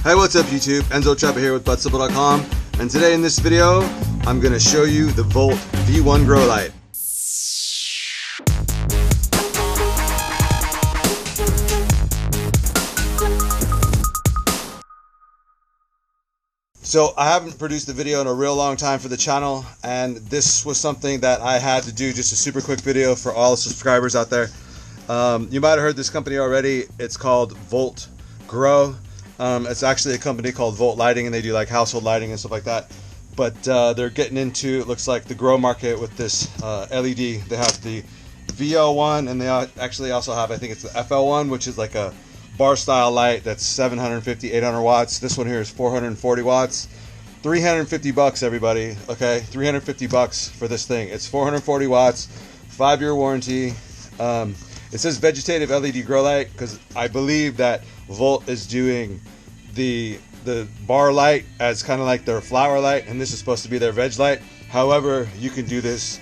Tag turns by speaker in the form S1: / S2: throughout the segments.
S1: Hey, what's up YouTube? Enzo Treppa here with BudSimple.com, and today in this video I'm going to show you the Volt V1 grow light. So I haven't produced a video in a real long time for the channel, and this was something that I had to do, just a super quick video for all the subscribers out there. You might have heard this company already. It's called Volt Grow. It's actually a company called Volt Lighting, and they do like household lighting and stuff like that. But they're getting into, it looks like, the grow market with this LED. They have the VL1, and they actually also have, I think it's the FL1, which is like a bar style light that's 750, 800 watts. This one here is 440 watts. 350 bucks, everybody. Okay, 350 bucks for this thing. It's 440 watts, 5-year warranty. It says vegetative LED grow light because I believe that Volt is doing the bar light as kind of like their flower light, and this is supposed to be their veg light. However, you can do this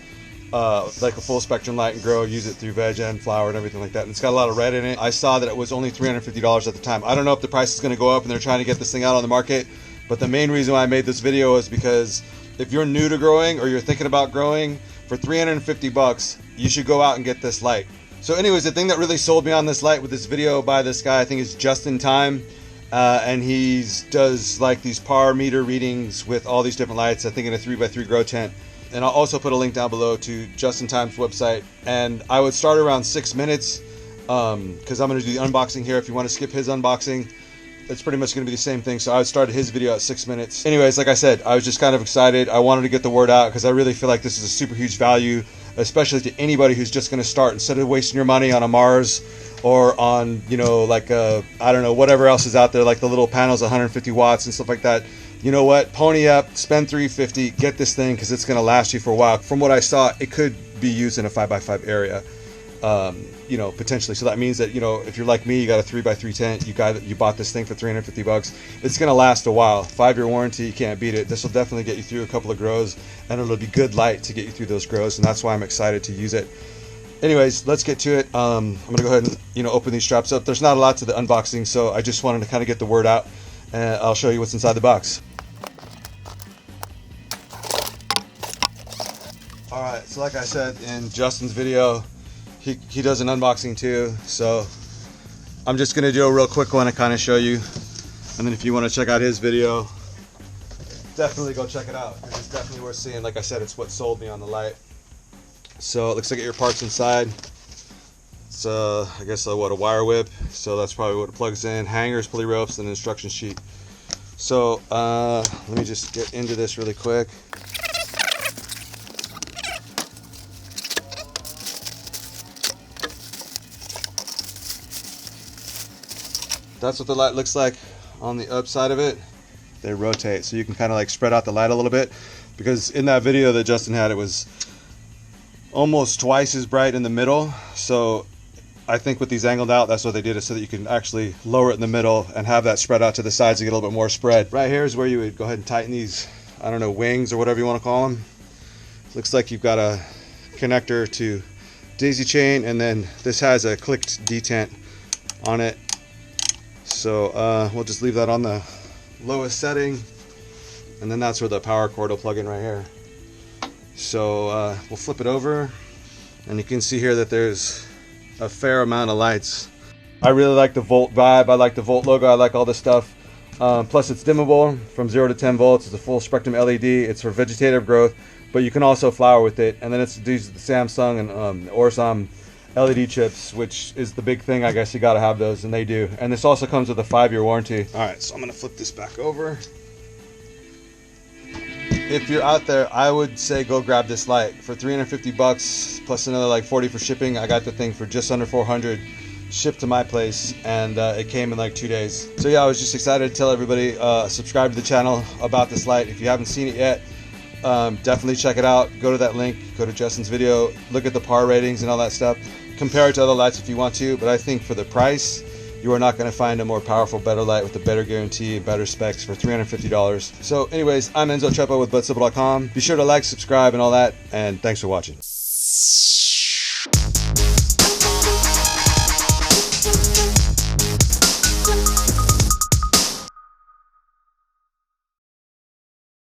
S1: like a full spectrum light and grow, use it through veg and flower and everything like that. And it's got a lot of red in it. I saw that it was only $350 at the time. I don't know if the price is going to go up and they're trying to get this thing out on the market, but the main reason why I made this video is because if you're new to growing or you're thinking about growing, for 350 bucks, you should go out and get this light. So anyways, the thing that really sold me on this light with this video by this guy, I think is Just in Time, and he does like these power meter readings with all these different lights, I think in a 3x3 grow tent. And I'll also put a link down below to Just in Time's website. And I would start around 6 minutes because I'm going to do the unboxing here. If you want to skip his unboxing, it's pretty much going to be the same thing. So I would start his video at 6 minutes. Anyways, like I said, I was just kind of excited. I wanted to get the word out because I really feel like this is a super huge value, especially to anybody who's just going to start. Instead of wasting your money on a Mars or on, you know, like a, I don't know, whatever else is out there, like the little panels, 150 watts and stuff like that. You know what? Pony up, spend $350, get this thing because it's going to last you for a while. From what I saw, it could be used in a 5x5 area, you know, potentially. So that means that, you know, if you're like me, you got a 3x3 tent, you bought this thing for 350 bucks. It's going to last a while. 5-year warranty, you can't beat it. This will definitely get you through a couple of grows, and it'll be good light to get you through those grows, and that's why I'm excited to use it. Anyways, let's get to it. I'm going to go ahead and, you know, open these straps up. There's not a lot to the unboxing, so I just wanted to kind of get the word out, and I'll show you what's inside the box. Alright, so like I said in Justin's video, he does an unboxing too, so I'm just going to do a real quick one to kind of show you, and then if you want to check out his video, definitely go check it out, because it's definitely worth seeing. Like I said, it's what sold me on the light. So it looks like your parts inside. It's I guess what, a wire whip, so that's probably what it plugs in, hangers, pulley ropes, and an instruction sheet. So let me just get into this really quick. That's what the light looks like on the upside of it. They rotate, so you can kind of like spread out the light a little bit, because in that video that Justin had, it was almost twice as bright in the middle. So I think with these angled out, that's what they did, is so that you can actually lower it in the middle and have that spread out to the sides to get a little bit more spread. Right here is where you would go ahead and tighten these, I don't know, wings or whatever you want to call them. Looks like you've got a connector to daisy chain, and then this has a clicked detent on it. So we'll just leave that on the lowest setting, and then that's where the power cord will plug in right here. So we'll flip it over, and you can see here that there's a fair amount of lights. I really like the Volt vibe. I like the Volt logo. I like all this stuff. Plus it's dimmable from 0 to 10 volts. It's a full spectrum LED. It's for vegetative growth, but you can also flower with it. And then it's these the Samsung and Orsom LED chips, which is the big thing. I guess you got to have those, and they do. And this also comes with a 5-year warranty. All right, so I'm going to flip this back over. If you're out there, I would say go grab this light for 350 bucks plus another like 40 for shipping. I got the thing for just under 400 shipped to my place, and it came in like 2 days. So yeah, I was just excited to tell everybody, subscribe to the channel about this light. If you haven't seen it yet, definitely check it out. Go to that link, go to Justin's video, look at the par ratings and all that stuff. Compare it to other lights if you want to, but I think for the price, you are not going to find a more powerful, better light with a better guarantee and better specs for $350. So anyways, I'm Enzo Treppa with BudSimple.com. Be sure to like, subscribe, and all that, and thanks for watching.